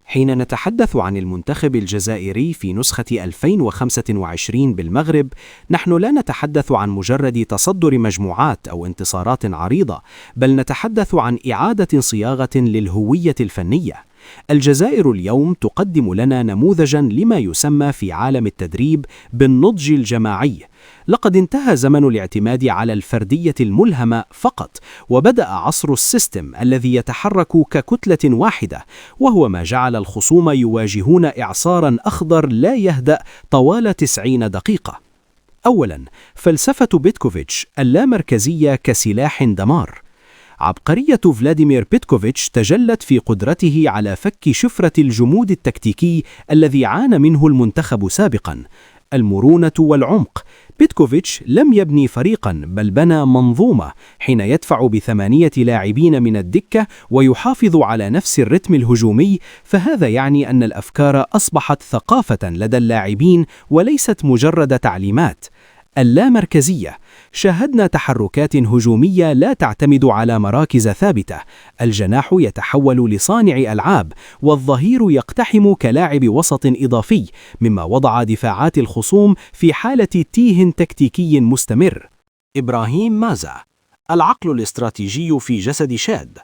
حين نتحدث عن المنتخب الجزائري في نسخة 2025 بالمغرب، نحن لا نتحدث عن مجرد تصدر مجموعات أو انتصارات عريضة، بل نتحدث عن إعادة صياغة للهوية الفنية. الجزائر اليوم تقدم لنا نموذجاً لما يسمى في عالم التدريب بالنضج الجماعي. لقد انتهى زمن الاعتماد على الفردية الملهمة فقط، وبدأ عصر السيستم الذي يتحرك ككتلة واحدة، وهو ما جعل الخصوم يواجهون إعصاراً أخضر لا يهدأ طوال 90 دقيقة. أولاً، فلسفة بيتكوفيتش اللامركزية كسلاح دمار. عبقرية فلاديمير بيتكوفيتش تجلت في قدرته على فك شفرة الجمود التكتيكي الذي عانى منه المنتخب سابقاً. المرونة والعمق. بيتكوفيتش لم يبني فريقاً، بل بنى منظومة. حين يدفع ب8 لاعبين من الدكة ويحافظ على نفس الرتم الهجومي، فهذا يعني أن الأفكار أصبحت ثقافة لدى اللاعبين وليست مجرد تعليمات. اللامركزية. شاهدنا تحركات هجومية لا تعتمد على مراكز ثابتة. الجناح يتحول لصانع ألعاب، والظهير يقتحم كلاعب وسط إضافي، مما وضع دفاعات الخصوم في حالة تيه تكتيكي مستمر. إبراهيم مازا. العقل الاستراتيجي في جسد شاد.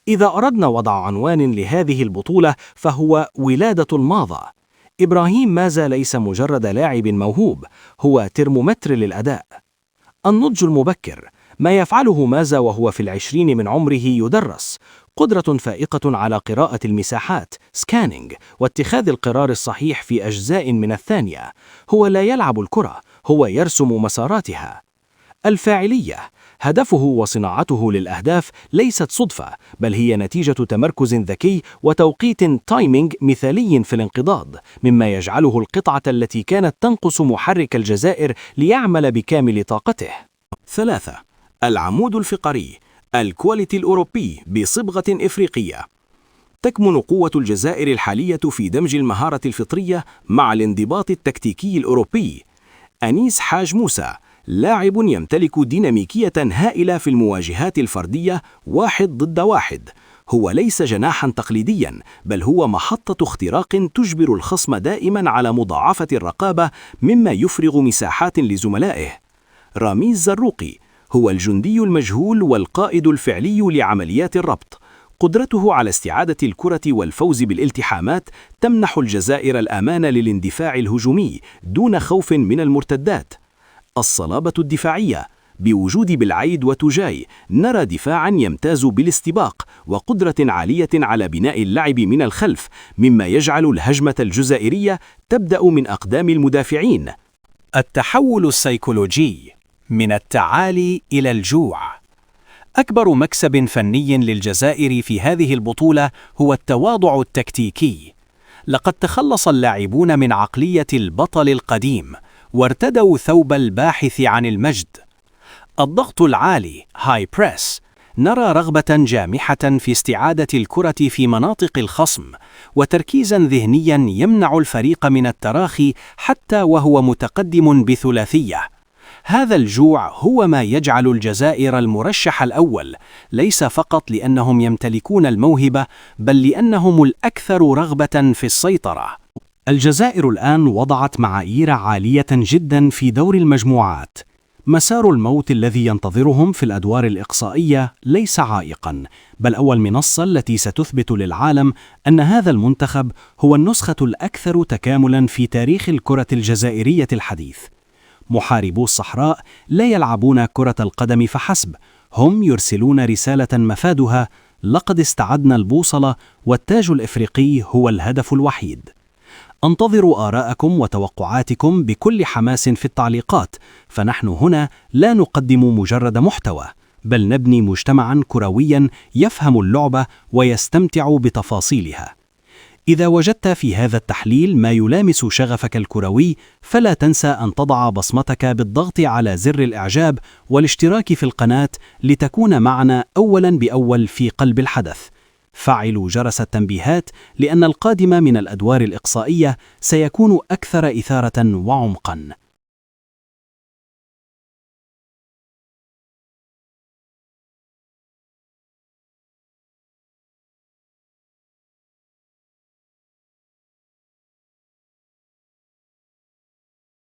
إذا أردنا وضع عنوان لهذه البطولة فهو ولادة الماضة. إبراهيم مازا ليس مجرد لاعب موهوب، هو ترمومتر للأداء. النضج المبكر. ما يفعله مازا وهو في 20 من عمره يدرس. قدرة فائقة على قراءة المساحات سكانينج واتخاذ القرار الصحيح في أجزاء من الثانية. هو لا يلعب الكرة، هو يرسم مساراتها. الفاعلية. هدفه وصناعته للأهداف ليست صدفة، بل هي نتيجة تمركز ذكي وتوقيت تايمينج مثالي في الانقضاض، مما يجعله القطعة التي كانت تنقص محرك الجزائر ليعمل بكامل طاقته. 3. العمود الفقري. الكواليتي الأوروبي بصبغة إفريقية. تكمن قوة الجزائر الحالية في دمج المهارة الفطرية مع الانضباط التكتيكي الأوروبي. أنيس حاج موسى، لاعب يمتلك ديناميكية هائلة في المواجهات الفردية 1 ضد 1. هو ليس جناحا تقليديا، بل هو محطة اختراق تجبر الخصم دائما على مضاعفة الرقابة، مما يفرغ مساحات لزملائه. راميز زروقي هو الجندي المجهول والقائد الفعلي لعمليات الربط. قدرته على استعادة الكرة والفوز بالالتحامات تمنح الجزائر الأمان للاندفاع الهجومي دون خوف من المرتدات. الصلابة الدفاعية. بوجود بالعيد وتجاي نرى دفاعا يمتاز بالاستباق وقدرة عالية على بناء اللعب من الخلف، مما يجعل الهجمة الجزائرية تبدأ من أقدام المدافعين. التحول السيكولوجي. من التعالي إلى الجوع. أكبر مكسب فني للجزائر في هذه البطولة هو التواضع التكتيكي. لقد تخلص اللاعبون من عقلية البطل القديم وارتدوا ثوب الباحث عن المجد. الضغط العالي هاي بريس. نرى رغبة جامحة في استعادة الكرة في مناطق الخصم، وتركيزا ذهنيا يمنع الفريق من التراخي حتى وهو متقدم بثلاثية. هذا الجوع هو ما يجعل الجزائر المرشح الأول، ليس فقط لأنهم يمتلكون الموهبة، بل لأنهم الأكثر رغبة في السيطرة. الجزائر الآن وضعت معايير عالية جدا في دور المجموعات. مسار الموت الذي ينتظرهم في الأدوار الإقصائية ليس عائقا، بل أول منصة التي ستثبت للعالم أن هذا المنتخب هو النسخة الأكثر تكاملا في تاريخ الكرة الجزائرية الحديث. محاربو الصحراء لا يلعبون كرة القدم فحسب، هم يرسلون رسالة مفادها: لقد استعدنا البوصلة والتاج الإفريقي هو الهدف الوحيد. انتظروا آراءكم وتوقعاتكم بكل حماس في التعليقات، فنحن هنا لا نقدم مجرد محتوى، بل نبني مجتمعا كرويا يفهم اللعبة ويستمتع بتفاصيلها. إذا وجدت في هذا التحليل ما يلامس شغفك الكروي، فلا تنسى أن تضع بصمتك بالضغط على زر الإعجاب والاشتراك في القناة لتكون معنا أولا بأول في قلب الحدث. فعلوا جرس التنبيهات، لأن القادم من الأدوار الإقصائية سيكون أكثر إثارة وعمقا.